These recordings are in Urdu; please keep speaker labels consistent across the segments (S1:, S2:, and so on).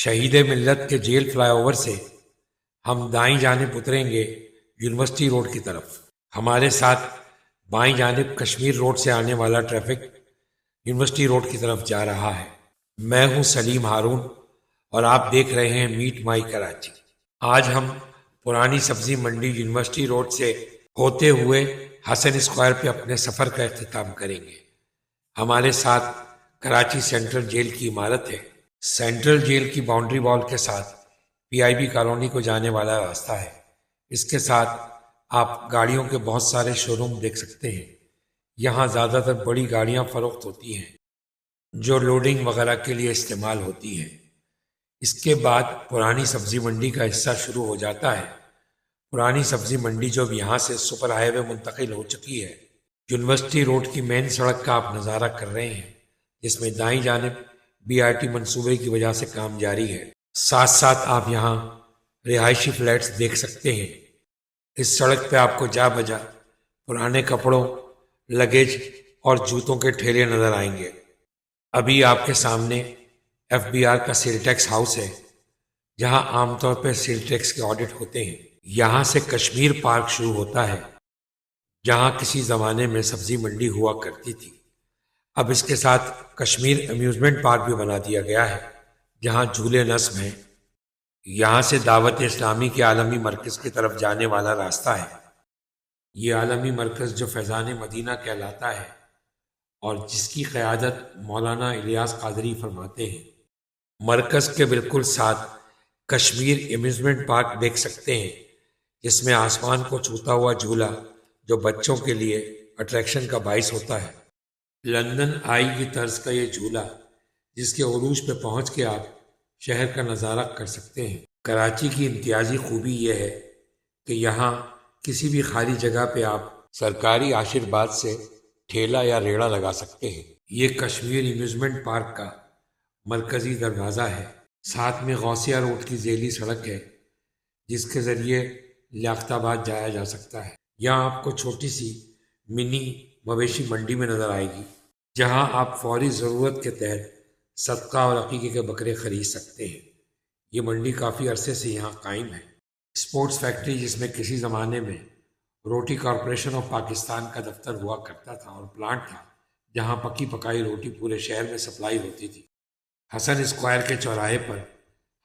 S1: شہید ملت کے جیل فلائی اوور سے ہم دائیں جانب اتریں گے یونیورسٹی روڈ کی طرف۔ ہمارے ساتھ بائیں جانب کشمیر روڈ سے آنے والا ٹریفک یونیورسٹی روڈ کی طرف جا رہا ہے۔ میں ہوں سلیم ہارون اور آپ دیکھ رہے ہیں میٹ مائی کراچی۔ آج ہم پرانی سبزی منڈی یونیورسٹی روڈ سے ہوتے ہوئے حسن اسکوائر پہ اپنے سفر کا اختتام کریں گے۔ ہمارے ساتھ کراچی سینٹرل جیل کی عمارت ہے۔ سینٹرل جیل کی باؤنڈری وال کے ساتھ پی آئی بی کالونی کو جانے والا راستہ ہے۔ اس کے ساتھ آپ گاڑیوں کے بہت سارے شو روم دیکھ سکتے ہیں۔ یہاں زیادہ تر بڑی گاڑیاں فروخت ہوتی ہیں جو لوڈنگ وغیرہ کے لیے استعمال ہوتی ہیں۔ اس کے بعد پرانی سبزی منڈی کا حصہ شروع ہو جاتا ہے۔ پرانی سبزی منڈی جو اب یہاں سے سپر ہائی وے منتقل ہو چکی ہے، یونیورسٹی روڈ کی مین سڑک کا آپ نظارہ کر رہے ہیں، جس میں دائیں جانب بی آر ٹی منصوبے کی وجہ سے کام جاری ہے۔ ساتھ ساتھ آپ یہاں رہائشی فلیٹس دیکھ سکتے ہیں۔ اس سڑک پہ آپ کو جا بجا پرانے کپڑوں، لگیج اور جوتوں کے ٹھیلے نظر آئیں گے۔ ابھی آپ کے سامنے ایف بی آر کا سیل ٹیکس ہاؤس ہے، جہاں عام طور پہ سیل ٹیکس کے آڈٹ ہوتے ہیں۔ یہاں سے کشمیر پارک شروع ہوتا ہے، جہاں کسی زمانے میں سبزی منڈی ہوا کرتی تھی۔ اب اس کے ساتھ کشمیر امیوزمنٹ پارک بھی بنا دیا گیا ہے، جہاں جھولے نصب ہیں۔ یہاں سے دعوت اسلامی کے عالمی مرکز کی طرف جانے والا راستہ ہے۔ یہ عالمی مرکز جو فیضان مدینہ کہلاتا ہے اور جس کی قیادت مولانا الیاس قادری فرماتے ہیں۔ مرکز کے بالکل ساتھ کشمیر امیوزمنٹ پارک دیکھ سکتے ہیں، جس میں آسمان کو چھوتا ہوا جھولا جو بچوں کے لیے اٹریکشن کا باعث ہوتا ہے۔ لندن آئی کی طرز کا یہ جھولا، جس کے عروج پہ پہنچ کے آپ شہر کا نظارہ کر سکتے ہیں۔ کراچی کی امتیازی خوبی یہ ہے کہ یہاں کسی بھی خالی جگہ پہ آپ سرکاری آشرواد سے ٹھیلا یا ریڑھا لگا سکتے ہیں۔ یہ کشمیر امیوزمنٹ پارک کا مرکزی دروازہ ہے۔ ساتھ میں غوثیہ روڈ کی ذیلی سڑک ہے، جس کے ذریعے لیاقت آباد جایا جا سکتا ہے۔ یہاں آپ کو چھوٹی سی منی مویشی منڈی میں نظر آئے گی، جہاں آپ فوری ضرورت کے تحت صدقہ اور عقیقے کے بکرے خرید سکتے ہیں۔ یہ منڈی کافی عرصے سے یہاں قائم ہے۔ اسپورٹس فیکٹری، جس میں کسی زمانے میں روٹی کارپوریشن آف پاکستان کا دفتر ہوا کرتا تھا اور پلانٹ تھا، جہاں پکی پکائی روٹی پورے شہر میں سپلائی ہوتی تھی۔ حسن اسکوائر کے چوراہے پر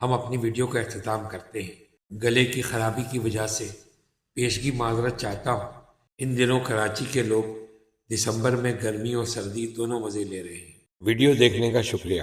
S1: ہم اپنی ویڈیو کا اختتام کرتے ہیں۔ گلے کی خرابی کی وجہ سے پیشگی معذرت چاہتا ہوں۔ ان دنوں کراچی کے لوگ دسمبر میں گرمی اور سردی دونوں مزے لے رہے ہیں۔ ویڈیو دیکھنے کا شکریہ۔